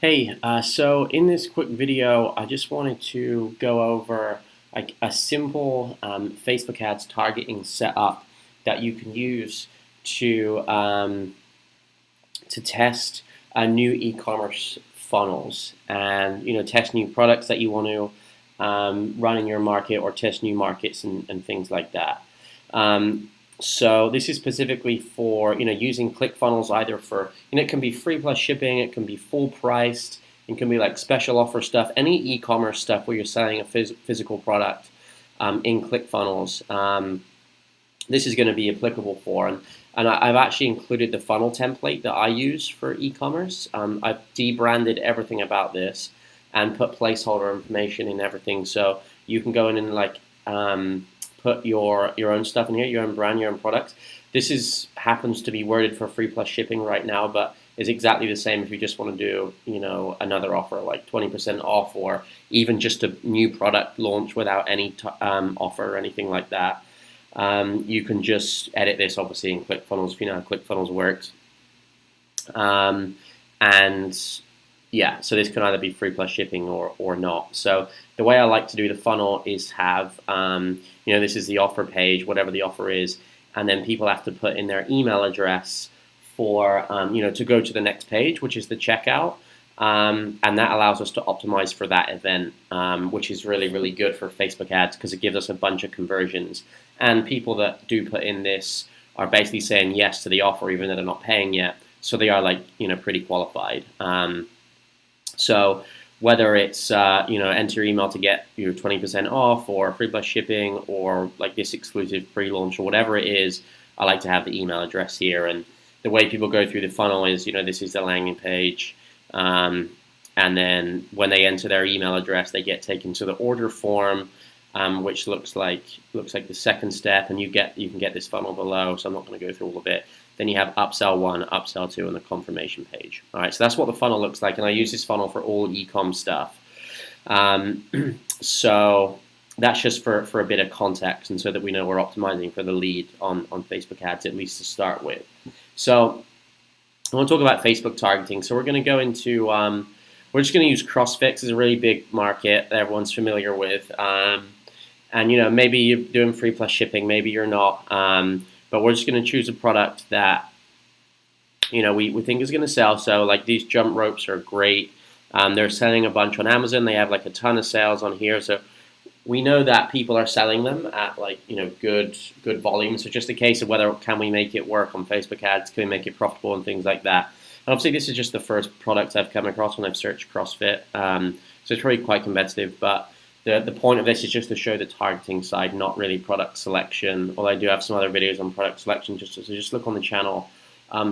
Hey, so in this quick video, I just wanted to go over like a simple Facebook ads targeting setup that you can use to test new e-commerce funnels and test new products that you want to run in your market or test new markets and things like that. So this is specifically for using ClickFunnels either for it can be free plus shipping, it can be full priced, it can be like special offer stuff, any e-commerce stuff where you're selling a physical product in ClickFunnels. This is going to be applicable for, and I've actually included the funnel template that I use for e-commerce. I've debranded everything about this and put placeholder information in everything, so you can go in and like put your own stuff in here, your own brand, your own product. This is happens to be worded for free plus shipping right now, but is exactly the same if you just want to do another offer like 20% off, or even just a new product launch without any offer or anything like that. You can just edit this obviously in ClickFunnels if you know how ClickFunnels works. And yeah, so this can either be free plus shipping or not. So the way I like to do the funnel is have, this is the offer page, whatever the offer is, and then people have to put in their email address for, to go to the next page, which is the checkout. And that allows us to optimize for that event, which is really, really good for Facebook ads because it gives us a bunch of conversions. And people that do put in this are basically saying yes to the offer, even though they're not paying yet. So they are pretty qualified. So whether it's enter your email to get your 20% off, or free plus shipping, or like this exclusive pre-launch, or whatever it is, I like to have the email address here. And the way people go through the funnel is, this is the landing page. And then when they enter their email address, they get taken to the order form, which looks like the second step, and you can get this funnel below. So I'm not going to go through all of it. Then you have upsell 1, upsell 2, and the confirmation page. All right, so that's what the funnel looks like, and I use this funnel for all e-com stuff. So that's just for a bit of context, and so that we know we're optimizing for the lead on Facebook ads, at least to start with. So I want to talk about Facebook targeting. So we're going to go into, we're just going to use CrossFit. It's a really big market that everyone's familiar with. And maybe you're doing free plus shipping, maybe you're not. But we're just going to choose a product that, we think is going to sell. So like these jump ropes are great. They're selling a bunch on Amazon. They have like a ton of sales on here. So we know that people are selling them at good volume. So just a case of whether can we make it work on Facebook ads, can we make it profitable and things like that. And obviously this is just the first product I've come across when I've searched CrossFit. So it's really quite competitive, but the point of this is just to show the targeting side, not really product selection. Although I do have some other videos on product selection, so just look on the channel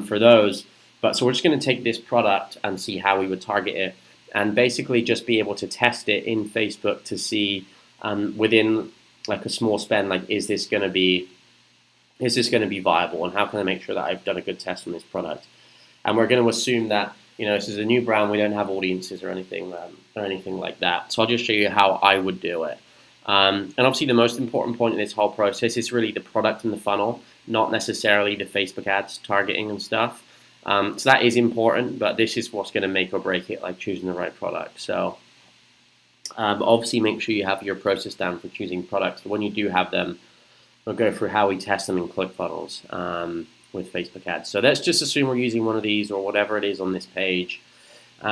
for those. But so we're just going to take this product and see how we would target it, and basically just be able to test it in Facebook to see within like a small spend, like is this going to be viable, and how can I make sure that I've done a good test on this product. And we're going to assume that this is a new brand, we don't have audiences or anything like that. So I'll just show you how I would do it. And obviously the most important point in this whole process is really the product and the funnel, not necessarily the Facebook ads targeting and stuff. So that is important, but this is what's going to make or break it, like choosing the right product. So obviously make sure you have your process down for choosing products. But when you do have them, we'll go through how we test them in ClickFunnels with Facebook ads. So let's just assume we're using one of these or whatever it is on this page. We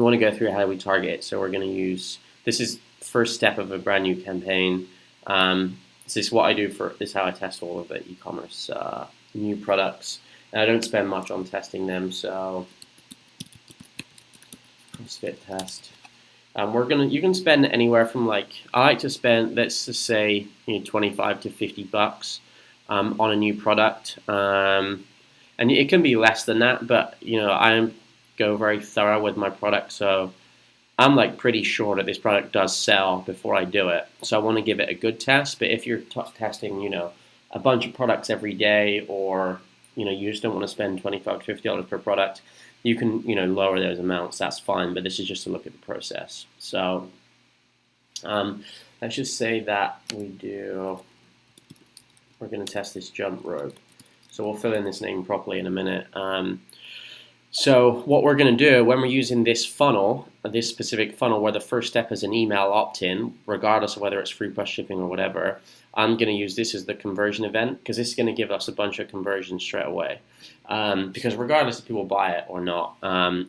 want to go through how we target it. So we're going to use, this is first step of a brand new campaign. This is what I do this is how I test all of the e-commerce new products. And I don't spend much on testing them. So CrossFit test. You can spend anywhere from I like to spend, let's just say, 25 to 50 bucks on a new product. And it can be less than that, but I go very thorough with my product, so I'm pretty sure that this product does sell before I do it. So I want to give it a good test. But if you're testing, a bunch of products every day, or you just don't want to spend $25 to $50 per product, you can lower those amounts. That's fine. But this is just to look at the process. So let's just say that we're going to test this jump rope. So we'll fill in this name properly in a minute. So what we're going to do when we're using this funnel, this specific funnel where the first step is an email opt-in, regardless of whether it's free plus shipping or whatever, I'm going to use this as the conversion event because this is going to give us a bunch of conversions straight away. Because regardless if people buy it or not,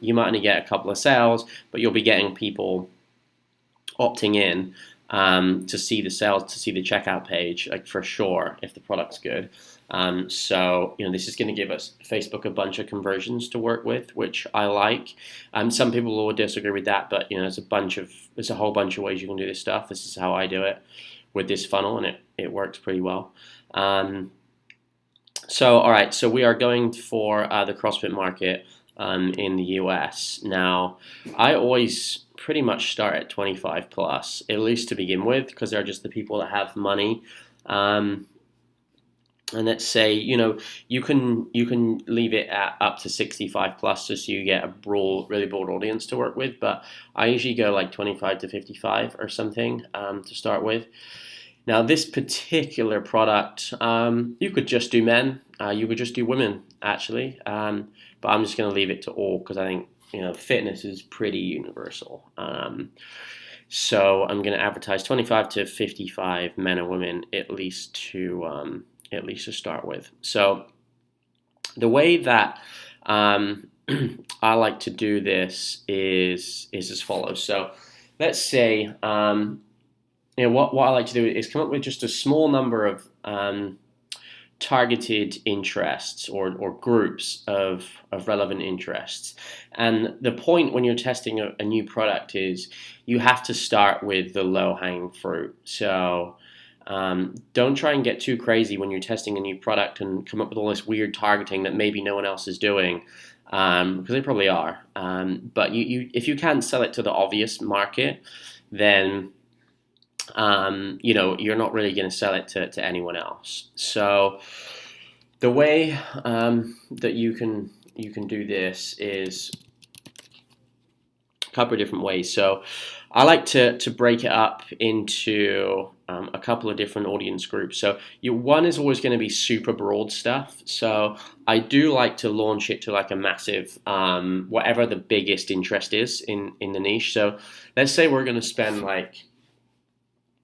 you might only get a couple of sales, but you'll be getting people opting in to see the sales, to see the checkout page, like for sure, if the product's good. So this is going to give us Facebook a bunch of conversions to work with, which I like. Some people will disagree with that, but there's a whole bunch of ways you can do this stuff. This is how I do it with this funnel, and it works pretty well. So all right, so we are going for the CrossFit market in the US. Now, I always pretty much start at 25 plus, at least to begin with, because they're just the people that have money. And let's say you can leave it at up to 65 plus, just so you get a really broad audience to work with. But I usually go like 25 to 55 or something to start with. Now this particular product, you could just do men, you could just do women actually, but I'm just going to leave it to all because I think fitness is pretty universal. So I'm going to advertise 25 to 55 men and women at least to start with. So the way that I like to do this is as follows. So let's say what I like to do is come up with just a small number of targeted interests or groups of relevant interests. And the point when you're testing a new product is you have to start with the low-hanging fruit. So don't try and get too crazy when you're testing a new product and come up with all this weird targeting that maybe no one else is doing, because they probably are. But if you can't sell it to the obvious market, then you're not really going to sell it to anyone else. So the way that you can do this is a couple of different ways. So I like to break it up into a couple of different audience groups. So one is always going to be super broad stuff. So I do like to launch it to like a massive, whatever the biggest interest is in the niche. So let's say we're going to spend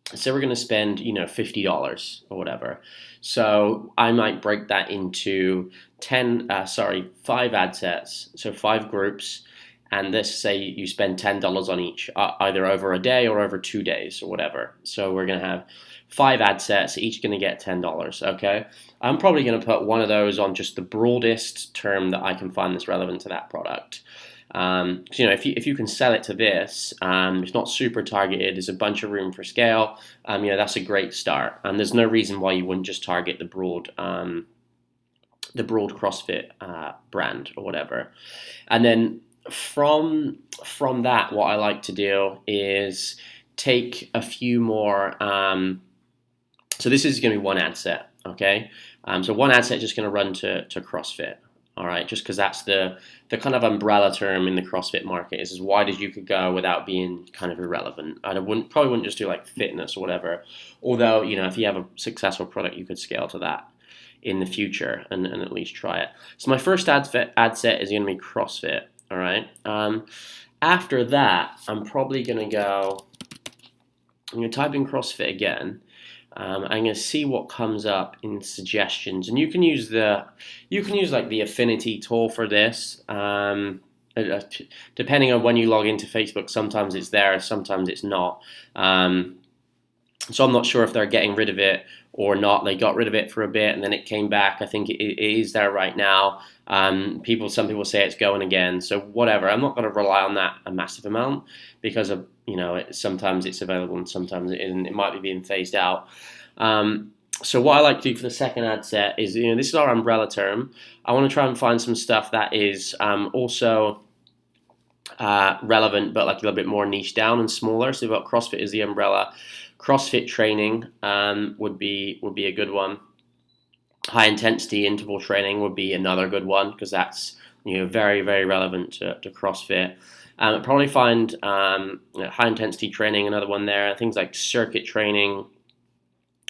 $50 or whatever. So I might break that into 5 ad sets, so 5 groups, and let's say you spend $10 on each, either over a day or over 2 days or whatever. So we're going to have 5 ad sets, each going to get $10, okay? I'm probably going to put one of those on just the broadest term that I can find that's relevant to that product. If you can sell it to this, it's not super targeted, there's a bunch of room for scale, that's a great start. And there's no reason why you wouldn't just target the broad CrossFit brand or whatever. And then from that, what I like to do is take a few more. So this is going to be one ad set, okay? So one ad set is just going to run to CrossFit. All right, just because that's the kind of umbrella term in the CrossFit market is as wide as you could go without being kind of irrelevant. I probably wouldn't just do like fitness or whatever. Although, if you have a successful product, you could scale to that in the future and at least try it. So my first ad set is going to be CrossFit. All right. After that, I'm probably going to type in CrossFit again. I'm going to see what comes up in suggestions, and you can use like the affinity tool for this. Depending on when you log into Facebook, sometimes it's there, sometimes it's not. So I'm not sure if they're getting rid of it or not. They got rid of it for a bit, and then it came back. I think it is there right now. Some people say it's going again. So whatever. I'm not going to rely on that a massive amount because of sometimes it's available and sometimes it isn't. It might be being phased out. So what I like to do for the second ad set is this is our umbrella term. I want to try and find some stuff that is also relevant, but like a little bit more niche down and smaller. So we've got CrossFit as the umbrella. CrossFit training would be a good one. High intensity interval training would be another good one because that's very, very relevant to CrossFit. I'd probably find high intensity training, another one there. Things like circuit training.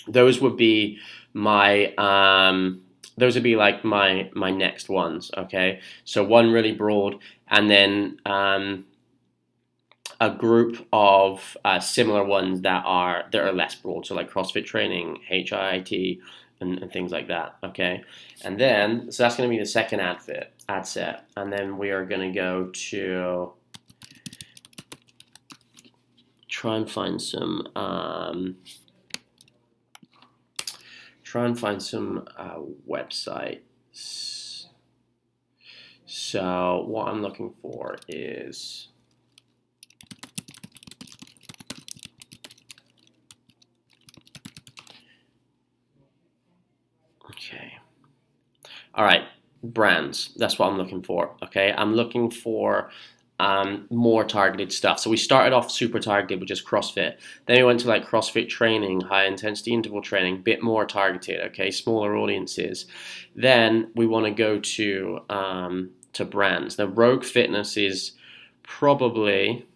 Those would be my those would be like my next ones. Okay, so one really broad, and then a group of similar ones that are less broad, so like CrossFit training, HIIT, and things like that. Okay, and then so that's going to be the second ad set, and then we are going to go to try and find some websites. So what I'm looking for is okay. All right, brands. That's what I'm looking for. Okay, I'm looking for more targeted stuff. So we started off super targeted with just CrossFit. Then we went to like CrossFit training, high intensity interval training, bit more targeted. Okay, smaller audiences. Then we want to go to brands. Now, Rogue Fitness is probably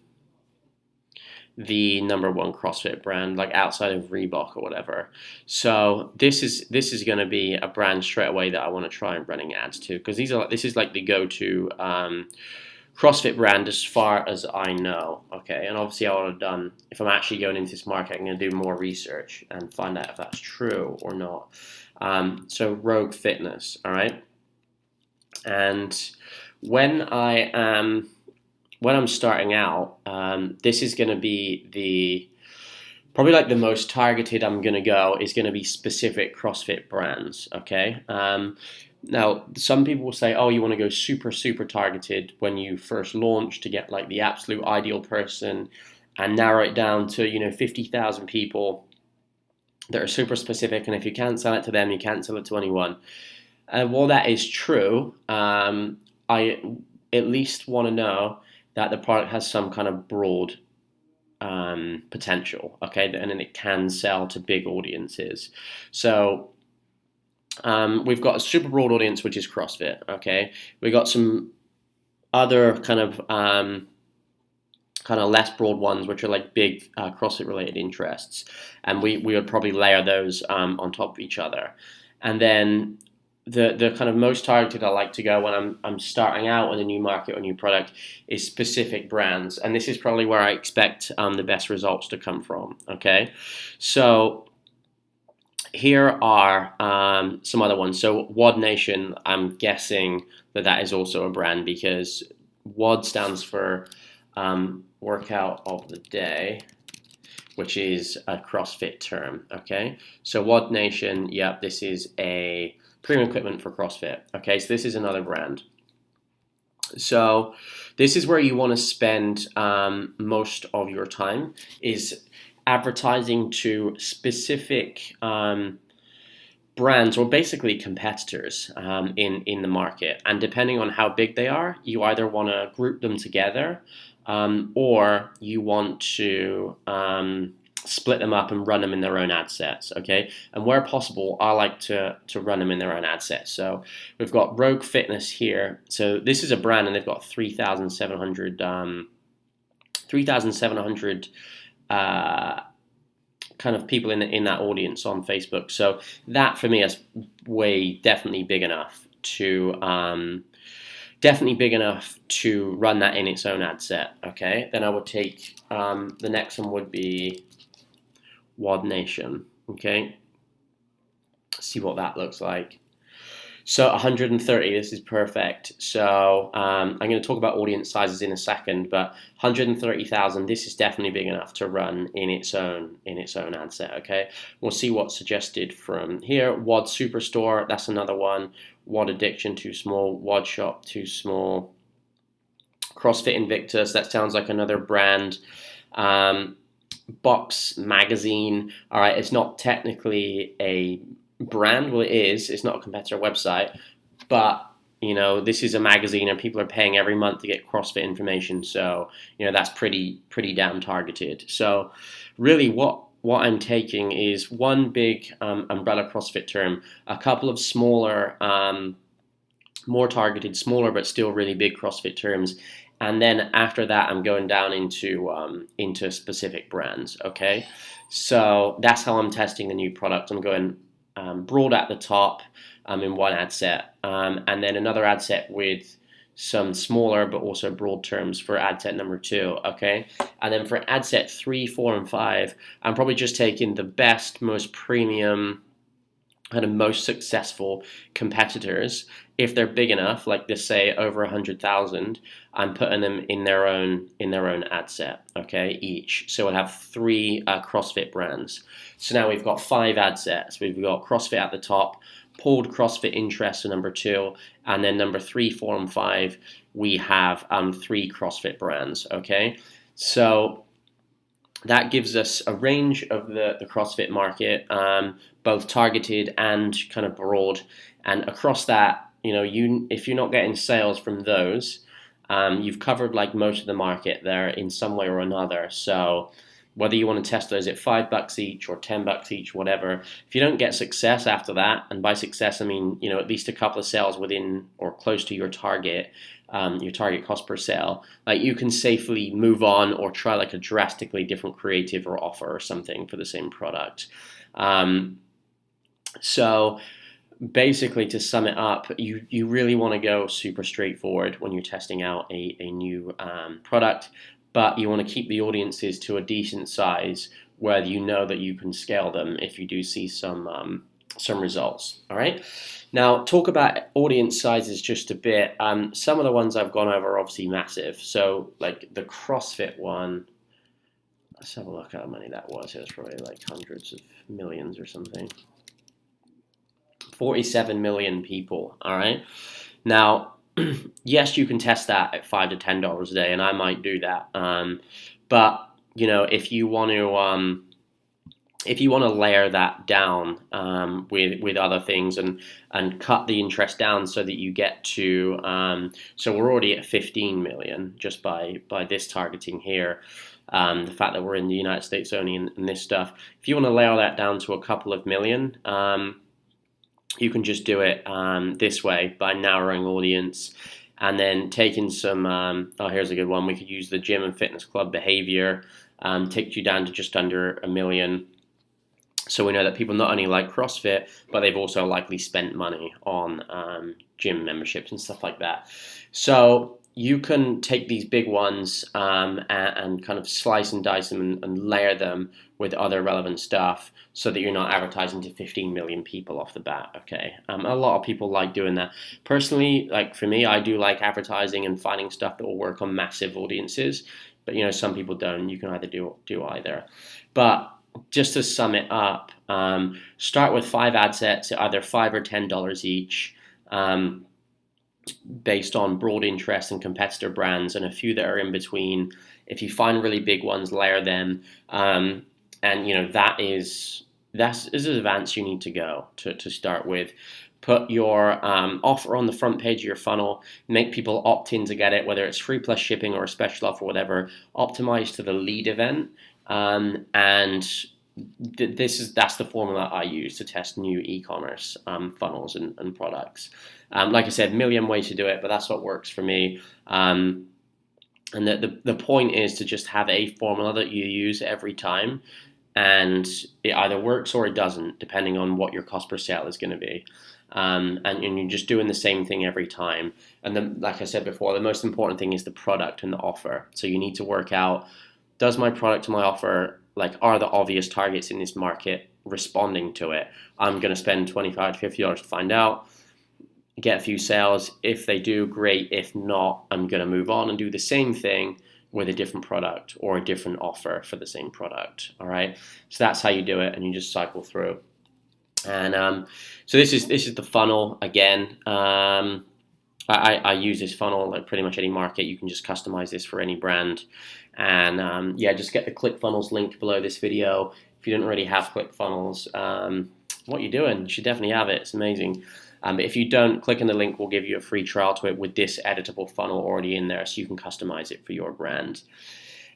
the number one CrossFit brand, like outside of Reebok or whatever. So this is going to be a brand straight away that I want to try and running ads to, because this is like the go-to CrossFit brand as far as I know. Okay, and obviously I would have done, if I'm actually going into this market, I'm going to do more research and find out if that's true or not. So Rogue Fitness, all right, and when I'm starting out, this is going to be probably like the most targeted I'm going to go is going to be specific CrossFit brands. Okay. Now, some people will say, oh, you want to go super, super targeted when you first launch to get like the absolute ideal person and narrow it down to, 50,000 people that are super specific. And if you can't sell it to them, you can't sell it to anyone. While that is true, I at least want to know that the product has some kind of broad potential, okay, and then it can sell to big audiences. So we've got a super broad audience, which is CrossFit, okay. We've got some other kind of less broad ones, which are like big CrossFit related interests, and we would probably layer those on top of each other. And then the kind of most targeted I like to go when I'm starting out in a new market or new product is specific brands, and this is probably where I expect the best results to come from. Okay, so here are some other ones. So WOD Nation, I'm guessing that is also a brand, because WOD stands for Workout of the Day, which is a CrossFit term. Okay, so WOD Nation, yep, this is a premium equipment for CrossFit. Okay, so this is another brand. So this is where you want to spend most of your time, is advertising to specific brands, or basically competitors in the market. And depending on how big they are, you either want to group them together or you want to split them up and run them in their own ad sets, okay? And where possible, I like to run them in their own ad sets. So we've got Rogue Fitness here. So this is a brand, and they've got 3,700 kind of people in that audience on Facebook. So that for me is definitely big enough to run that in its own ad set. Okay, then I would take the next one would be WOD Nation. Okay, see what that looks like. So 130, this is perfect. So I'm going to talk about audience sizes in a second, but 130,000, this is definitely big enough to run in its own ad set. Okay, we'll see what's suggested from here. WOD Superstore, that's another one. WOD Addiction, too small. WOD Shop, too small. CrossFit Invictus, that sounds like another brand. Box Magazine, all right, it's not technically a brand. Well, it is. It's not a competitor website, but this is a magazine, and people are paying every month to get CrossFit information. So that's pretty damn targeted. So really, what I'm taking is one big umbrella CrossFit term, a couple of smaller, more targeted, smaller but still really big CrossFit terms, and then after that, I'm going down into specific brands. Okay, so that's how I'm testing the new product. I'm going broad at the top, in one ad set, and then another ad set with some smaller but also broad terms for ad set number 2, okay? And then for ad set 3, 4, and 5, I'm probably just taking the best, most premium, kind of most successful competitors. If they're big enough, like this, say over 100,000, I'm putting them in their own ad set, okay, each. So we'll have 3 CrossFit brands. So now we've got 5 ad sets. We've got CrossFit at the top, pulled CrossFit interest for number 2, and then number 3, 4, and 5, we have 3 CrossFit brands, okay? So that gives us a range of the CrossFit market, both targeted and kind of broad. And across that, if you're not getting sales from those, you've covered like most of the market there in some way or another. So whether you want to test those at $5 each or $10 each, whatever, if you don't get success after that, and by success I mean at least a couple of sales within or close to your target cost per sale, like you can safely move on or try like a drastically different creative or offer or something for the same product. So basically, to sum it up, you really want to go super straightforward when you're testing out a new product, but you want to keep the audiences to a decent size where you know that you can scale them if you do see some results. All right. Now, talk about audience sizes just a bit. Some of the ones I've gone over are obviously massive. So, like the CrossFit one, let's have a look at how many that was. It was probably like hundreds of millions or something. 47 million people. All right. Now, yes, you can test that at $5 to $10 a day, and I might do that. But if you want to layer that down with other things and cut the interest down so that you get to so we're already at 15 million just by this targeting here. The fact that we're in the United States only and this stuff. If you want to layer that down to a couple of million, you can just do it this way by narrowing audience and then taking some, here's a good one. We could use the gym and fitness club behavior, take you down to just under 1 million. So we know that people not only like CrossFit, but they've also likely spent money on gym memberships and stuff like that. So you can take these big ones and kind of slice and dice them and layer them with other relevant stuff so that you're not advertising to 15 million people off the bat, okay? A lot of people like doing that. Personally, like for me, I do like advertising and finding stuff that will work on massive audiences, but some people don't. You can either do either. But just to sum it up, start with 5 ad sets at either $5 or $10 each, based on broad interest and competitor brands, and a few that are in between. If you find really big ones, layer them, and that's as advanced you need to go to start with. Put your offer on the front page of your funnel, make people opt in to get it, whether it's free plus shipping or a special offer, whatever. Optimize to the lead event, and that's the formula I use to test new e-commerce funnels and products. Like I said, million ways to do it, but that's what works for me. And the point is to just have a formula that you use every time, and it either works or it doesn't, depending on what your cost per sale is going to be. And you're just doing the same thing every time. And then, like I said before, the most important thing is the product and the offer. So you need to work out, does my product and my offer, are the obvious targets in this market responding to it? I'm going to spend $25 to $50 to find out, get a few sales. If they do, great. If not, I'm going to move on and do the same thing with a different product or a different offer for the same product. All right. So that's how you do it, and you just cycle through. And so this is the funnel again. I use this funnel like pretty much any market. You can just customize this for any brand. And just get the ClickFunnels link below this video. If you don't already have ClickFunnels, what are you doing? You should definitely have it. It's amazing. But if you don't, click on the link. We'll give you a free trial to it with this editable funnel already in there, so you can customize it for your brand.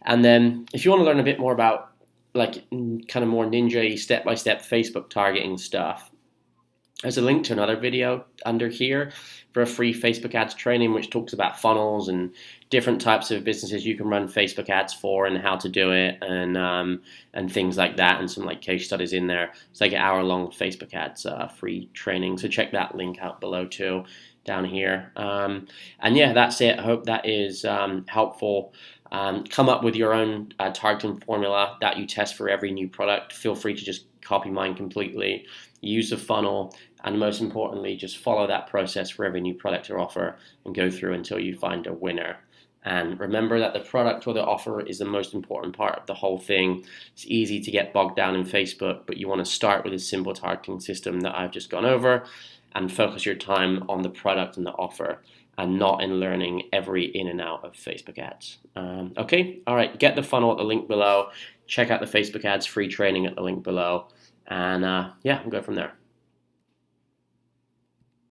And then if you want to learn a bit more about kind of more ninja step-by-step Facebook targeting stuff, There's a link to another video under here for a free Facebook ads training, which talks about funnels and different types of businesses you can run Facebook ads for and how to do it, and things like that, and some like case studies in there. It's like an hour-long Facebook ads free training. So check that link out below too, down here. And yeah, that's it. I hope that is helpful. Come up with your own targeting formula that you test for every new product. Feel free to just copy mine completely. Use a funnel, and most importantly, just follow that process for every new product or offer and go through until you find a winner. And remember that the product or the offer is the most important part of the whole thing. It's easy to get bogged down in Facebook, but you want to start with a simple targeting system that I've just gone over and focus your time on the product and the offer and not in learning every in and out of Facebook ads. Okay, all right, get the funnel at the link below. Check out the Facebook ads free training at the link below. And yeah, we'll go from there.